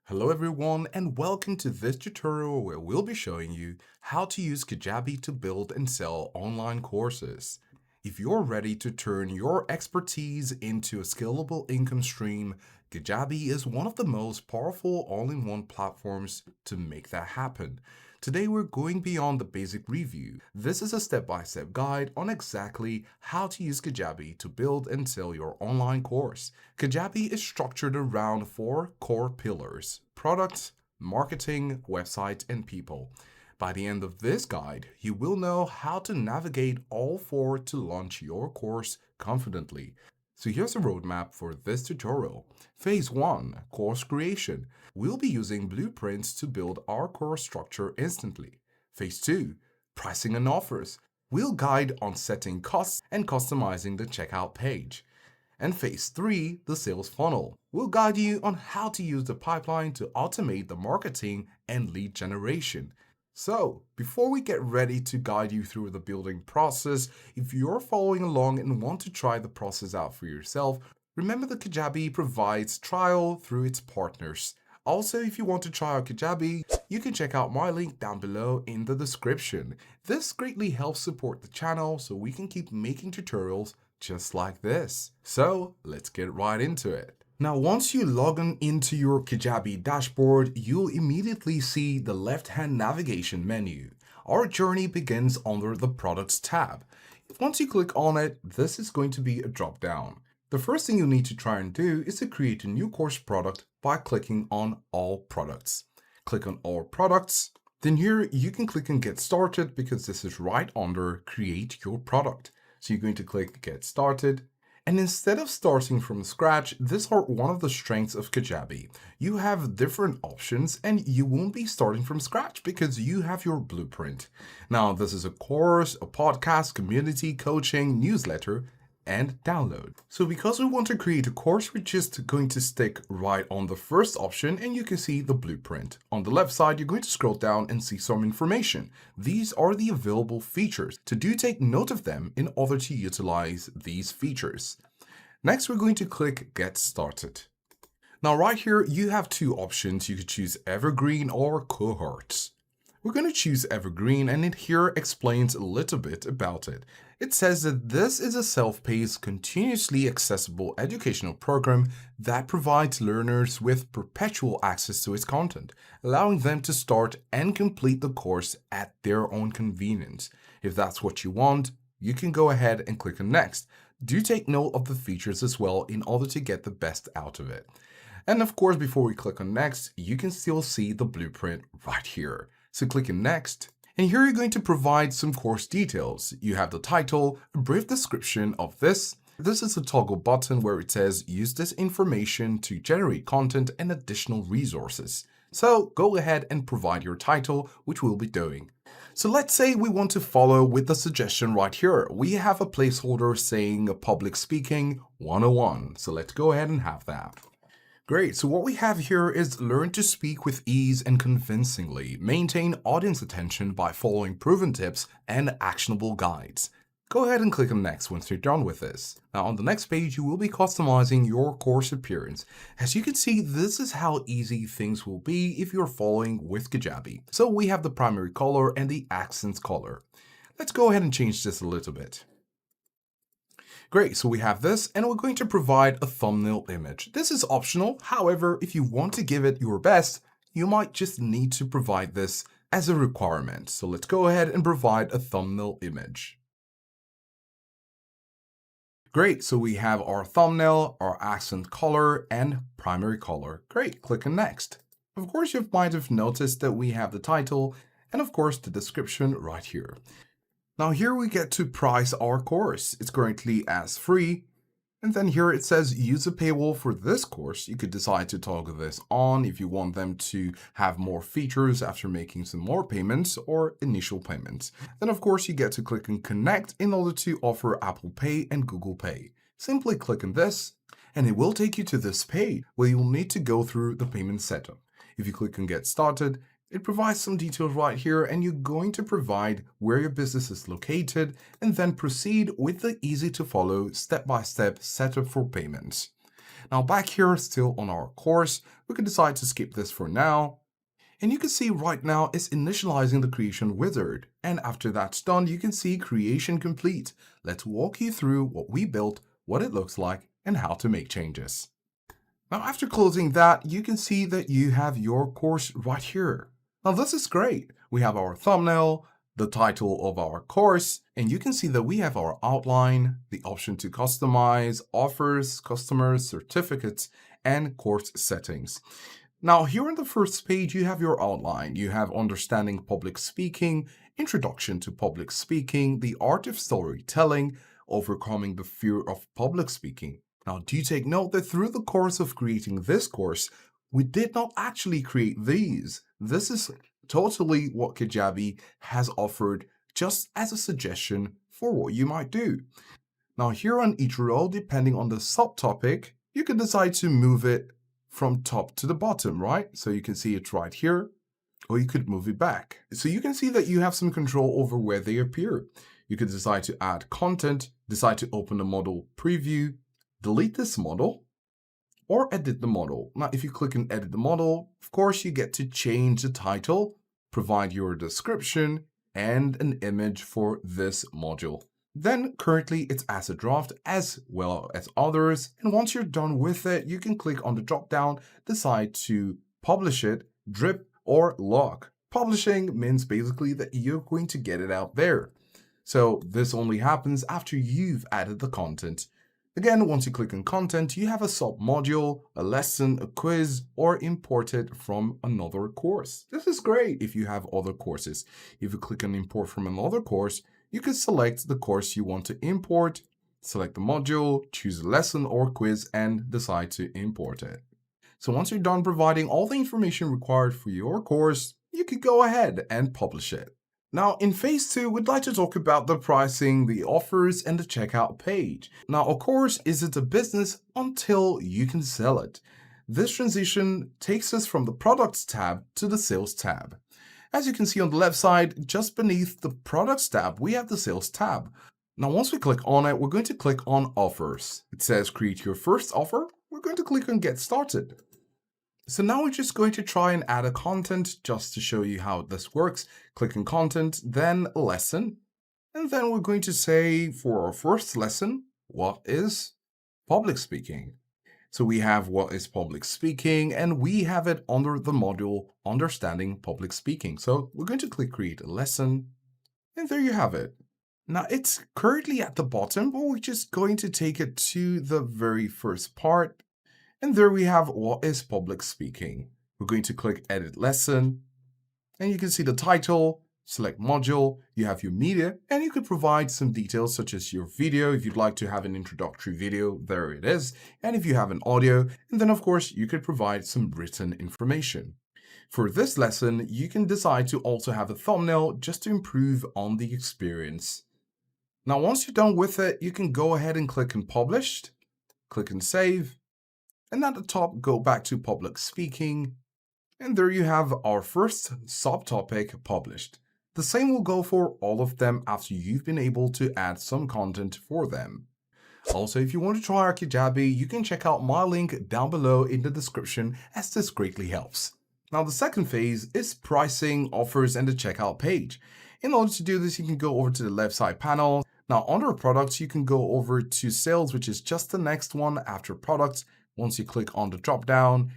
Hello everyone and welcome to this tutorial where we'll be showing you how to use Kajabi to build and sell online courses. If you're ready to turn your expertise into a scalable income stream, Kajabi is one of the most powerful all-in-one platforms to make that happen. Today we're going beyond the basic review. This is a step-by-step guide on exactly how to use Kajabi to build and sell your online course. Kajabi is structured around four core pillars: products, marketing, website, and people. By the end of this guide, you will know how to navigate all four to launch your course confidently. So here's a roadmap for this tutorial. Phase 1, Course Creation. We'll be using blueprints to build our course structure instantly. Phase 2, Pricing and Offers. We'll guide on setting costs and customizing the checkout page. And Phase 3, the sales funnel. We'll guide you on how to use the pipeline to automate the marketing and lead generation. So, before we get ready to guide you through the building process, if you're following along and want to try the process out for yourself, remember that Kajabi provides trial through its partners. Also, if you want to try out Kajabi, you can check out my link down below in the description. This greatly helps support the channel so we can keep making tutorials just like this. So, let's get right into it. Now, once you log on into your Kajabi dashboard, you'll immediately see the left-hand navigation menu. Our journey begins under the Products tab. Once you click on it, this is going to be a drop-down. The first thing you need to try and do is to create a new course product by clicking on All Products. Click on All Products. Then here you can click on Get Started because this is right under Create Your Product. So you're going to click Get Started. And instead of starting from scratch, this is one of the strengths of Kajabi. You have different options and you won't be starting from scratch because you have your blueprint. Now, this is a course, a podcast, community, coaching, newsletter, and download. So because we want to create a course, we're just going to stick right on the first option and you can see the blueprint. On the left side, you're going to scroll down and see some information. These are the available features. So do take note of them in order to utilize these features. Next, we're going to click Get Started. Now right here, you have two options. You could choose Evergreen or Cohorts. We're going to choose Evergreen and it here explains a little bit about it. It says that this is a self-paced, continuously accessible educational program that provides learners with perpetual access to its content, allowing them to start and complete the course at their own convenience. If that's what you want, you can go ahead and click on Next. Do take note of the features as well in order to get the best out of it. And of course, before we click on Next, you can still see the blueprint right here. So click on Next. And here you're going to provide some course details. You have the title, a brief description of this. This is a toggle button where it says use this information to generate content and additional resources. So go ahead and provide your title, which we'll be doing. So let's say we want to follow with the suggestion right here. We have a placeholder saying Public Speaking 101. So let's go ahead and have that. Great, so what we have here is learn to speak with ease and convincingly, maintain audience attention by following proven tips and actionable guides. Go ahead and click on Next once you're done with this. Now on the next page, you will be customizing your course appearance. As you can see, this is how easy things will be if you're following with Kajabi. So we have the primary color and the accents color. Let's go ahead and change this a little bit. Great, so we have this and we're going to provide a thumbnail image. This is optional. However, if you want to give it your best, you might just need to provide this as a requirement. So let's go ahead and provide a thumbnail image. Great, so we have our thumbnail, our accent color, and primary color. Great, click on Next. Of course, you might have noticed that we have the title and of course the description right here. Now here we get to price our course. It's currently as free. And then here it says use a paywall for this course. You could decide to toggle this on if you want them to have more features after making some more payments or initial payments. Then of course you get to click on Connect in order to offer Apple Pay and Google Pay. Simply click on this and it will take you to this page where you'll need to go through the payment setup. If you click on Get Started, it provides some details right here and you're going to provide where your business is located and then proceed with the easy to follow step-by-step setup for payments. Now back here, still on our course, we can decide to skip this for now. And you can see right now it's initializing the creation wizard. And after that's done, you can see creation complete. Let's walk you through what we built, what it looks like, and how to make changes. Now, after closing that, you can see that you have your course right here. Now, this is great. We have our thumbnail, the title of our course, and you can see that we have our outline, the option to customize, offers, customers, certificates, and course settings. Now, here on the first page, you have your outline. You have understanding public speaking, introduction to public speaking, the art of storytelling, overcoming the fear of public speaking. Now, do take note that through the course of creating this course, we did not actually create these. This is totally what Kajabi has offered just as a suggestion for what you might do. Now, here on each row, depending on the subtopic, you can decide to move it from top to the bottom, right? So you can see it right here, or you could move it back. So you can see that you have some control over where they appear. You could decide to add content, decide to open the model preview, delete this model, or edit the model. Now, if you click on edit the model, of course, you get to change the title, provide your description, and an image for this module. Then currently it's as a draft as well as others. And once you're done with it, you can click on the drop down, decide to publish it, drip, or log. Publishing means basically that you're going to get it out there. So this only happens after you've added the content. Again, once you click on content, you have a sub-module, a lesson, a quiz, or import it from another course. This is great if you have other courses. If you click on import from another course, you can select the course you want to import, select the module, choose a lesson or quiz, and decide to import it. So once you're done providing all the information required for your course, you can go ahead and publish it. Now, in phase 2, we'd like to talk about the pricing, the offers, and the checkout page. Now, of course, is it a business until you can sell it? This transition takes us from the Products tab to the Sales tab. As you can see on the left side, just beneath the Products tab, we have the Sales tab. Now, once we click on it, we're going to click on Offers. It says Create Your First Offer. We're going to click on Get Started. So now we're just going to try and add a content just to show you how this works. Click on content, then lesson. And then we're going to say for our first lesson, what is public speaking? So we have what is public speaking, and we have it under the module understanding public speaking. So we're going to click create a lesson, and there you have it. Now it's currently at the bottom, but we're just going to take it to the very first part. And there we have what is public speaking. We're going to click edit lesson, and you can see the title, select module, you have your media, and you could provide some details such as your video. If you'd like to have an introductory video, there it is. And if you have an audio, and then of course you could provide some written information. For this lesson, you can decide to also have a thumbnail just to improve on the experience. Now, once you're done with it, you can go ahead and click on published, click on save, and at the top, go back to public speaking. And there you have our first subtopic published. The same will go for all of them after you've been able to add some content for them. Also, if you want to try our Kajabi, you can check out my link down below in the description, as this greatly helps. Now, the second phase is pricing, offers, and the checkout page. In order to do this, you can go over to the left side panel. Now, under products, you can go over to sales, which is just the next one after products. Once you click on the drop down,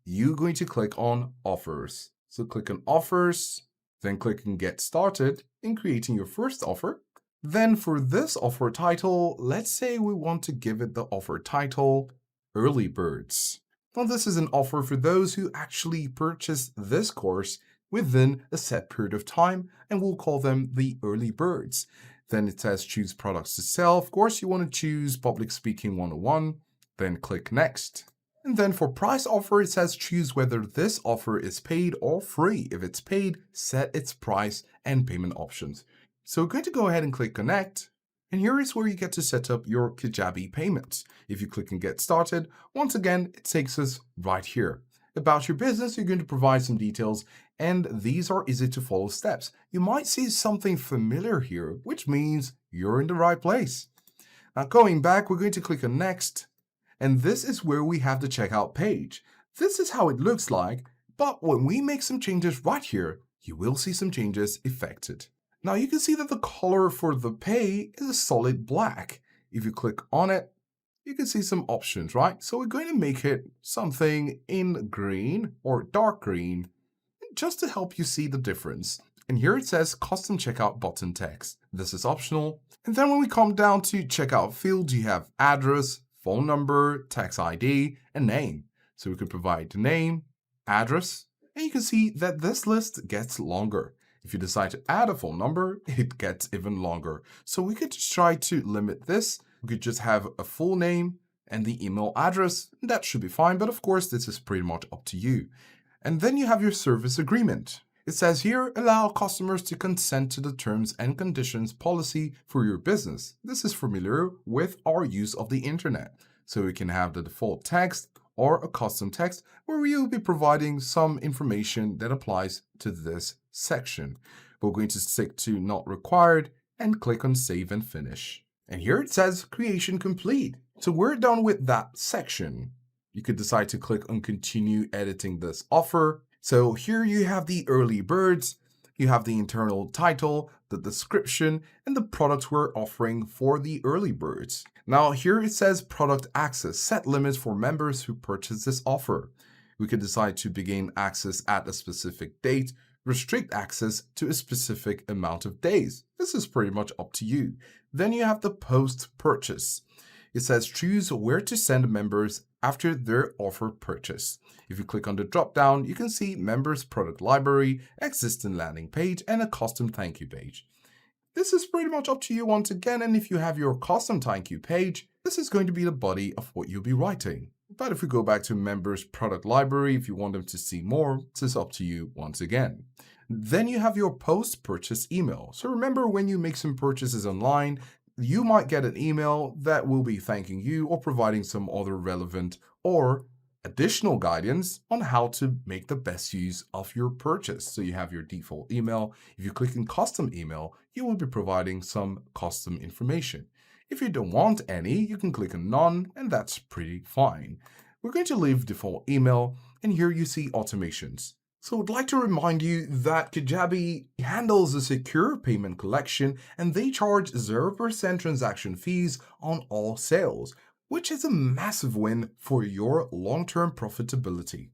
you're going to click on offers. So click on offers, then click on get started in creating your first offer. Then for this offer title, let's say we want to give it the offer title, Early Birds. Now this is an offer for those who actually purchase this course within a set period of time, and we'll call them the Early Birds. Then it says choose products to sell. Of course, you want to choose Public Speaking 101. Then click next. And then for price offer, it says choose whether this offer is paid or free. If it's paid, set its price and payment options. So we're going to go ahead and click connect. And here is where you get to set up your Kajabi payments. If you click and get started, once again, it takes us right here. About your business, you're going to provide some details, and these are easy to follow steps. You might see something familiar here, which means you're in the right place. Now going back, we're going to click on next. And this is where we have the checkout page. This is how it looks like, but when we make some changes right here, you will see some changes affected. Now you can see that the color for the pay is a solid black. If you click on it, you can see some options, right? So we're going to make it something in green or dark green just to help you see the difference. And here it says custom checkout button text. This is optional. And then when we come down to checkout fields, you have address, phone number, tax ID, and name. So we could provide the name, address, and you can see that this list gets longer. If you decide to add a phone number, it gets even longer. So we could just try to limit this. We could just have a full name and the email address. That should be fine, but of course, this is pretty much up to you. And then you have your service agreement. It says here, allow customers to consent to the terms and conditions policy for your business. This is familiar with our use of the internet. So we can have the default text or a custom text where we will be providing some information that applies to this section. We're going to stick to not required and click on save and finish. And here it says creation complete. So we're done with that section. You could decide to click on continue editing this offer. So here you have the early birds, you have the internal title, the description, and the products we're offering for the early birds. Now here it says product access, set limits for members who purchase this offer. We could decide to begin access at a specific date, restrict access to a specific amount of days. This is pretty much up to you. Then you have the post purchase. It says choose where to send members after their offer purchase. If you click on the drop down, you can see members product library, existing landing page, and a custom thank you page. This is pretty much up to you once again, and if you have your custom thank you page, this is going to be the body of what you'll be writing. But if we go back to members product library, if you want them to see more, this is up to you once again. Then you have your post-purchase email. So remember, when you make some purchases online, you might get an email that will be thanking you or providing some other relevant or additional guidance on how to make the best use of your purchase. So you have your default email. If you click on custom email, you will be providing some custom information. If you don't want any, you can click on none, and that's pretty fine. We're going to leave default email, and here you see automations. So I'd like to remind you that Kajabi handles a secure payment collection, and they charge 0% transaction fees on all sales, which is a massive win for your long-term profitability.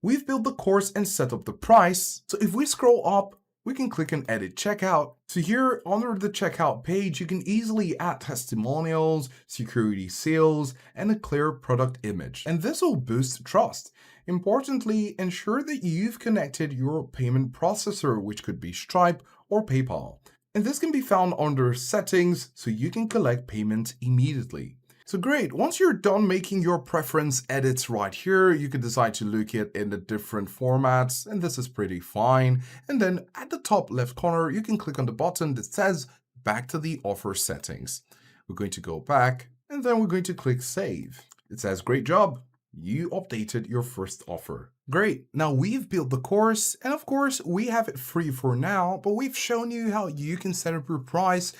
We've built the course and set up the price. So if we scroll up, we can click on edit checkout. So here under the checkout page, you can easily add testimonials, security seals, and a clear product image. And this will boost trust. Importantly, ensure that you've connected your payment processor, which could be Stripe or PayPal. And this can be found under settings, so you can collect payment immediately. So great, once you're done making your preference edits right here, you can decide to look at in the different formats, and this is pretty fine. And then at the top left corner, you can click on the button that says back to the offer settings. We're going to go back, and then we're going to click save. It says great job, you updated your first offer. Great, now we've built the course, and of course we have it free for now, but we've shown you how you can set up your price.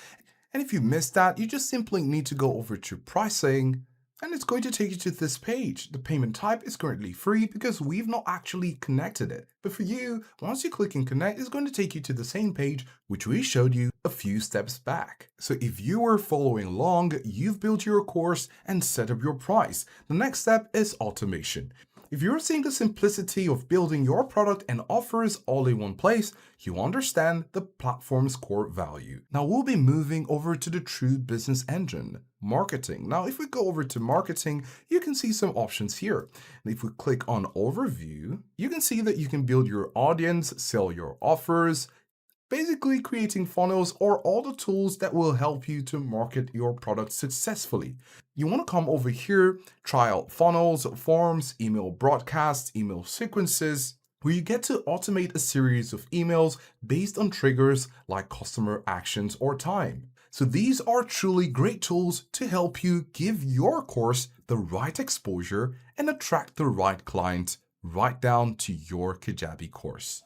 And if you missed that, you just simply need to go over to pricing, and it's going to take you to this page. The payment type is currently free because we've not actually connected it. But for you, once you click and connect, it's going to take you to the same page which we showed you a few steps back. So if you were following along, you've built your course and set up your price. The next step is automation. If you're seeing the simplicity of building your product and offers all in one place, you understand the platform's core value. Now we'll be moving over to the true business engine, marketing. Now if we go over to marketing, you can see some options here. And if we click on overview, you can see that you can build your audience, sell your offers, basically creating funnels or all the tools that will help you to market your product successfully. You want to come over here, try out funnels, forms, email broadcasts, email sequences, where you get to automate a series of emails based on triggers like customer actions or time. So these are truly great tools to help you give your course the right exposure and attract the right clients right down to your Kajabi course.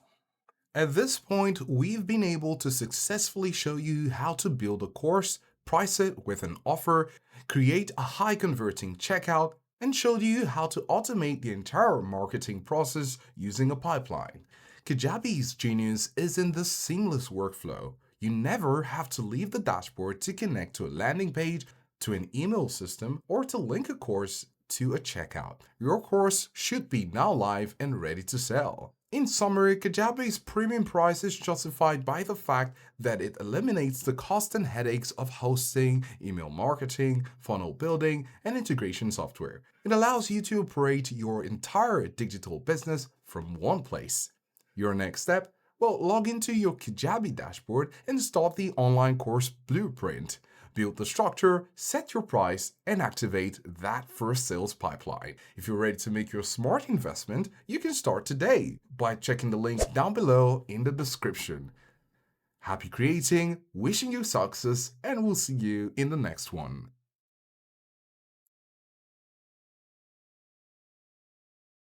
At this point, we've been able to successfully show you how to build a course, price it with an offer, create a high converting checkout, and showed you how to automate the entire marketing process using a pipeline. Kajabi's genius is in this seamless workflow. You never have to leave the dashboard to connect to a landing page, to an email system, or to link a course to a checkout. Your course should be now live and ready to sell. In summary, Kajabi's premium price is justified by the fact that it eliminates the cost and headaches of hosting, email marketing, funnel building, and integration software. It allows you to operate your entire digital business from one place. Your next step? Well, log into your Kajabi dashboard and start the online course blueprint. Build the structure, set your price, and activate that first sales pipeline. If you're ready to make your smart investment, you can start today by checking the links down below in the description. Happy creating, wishing you success, and we'll see you in the next one.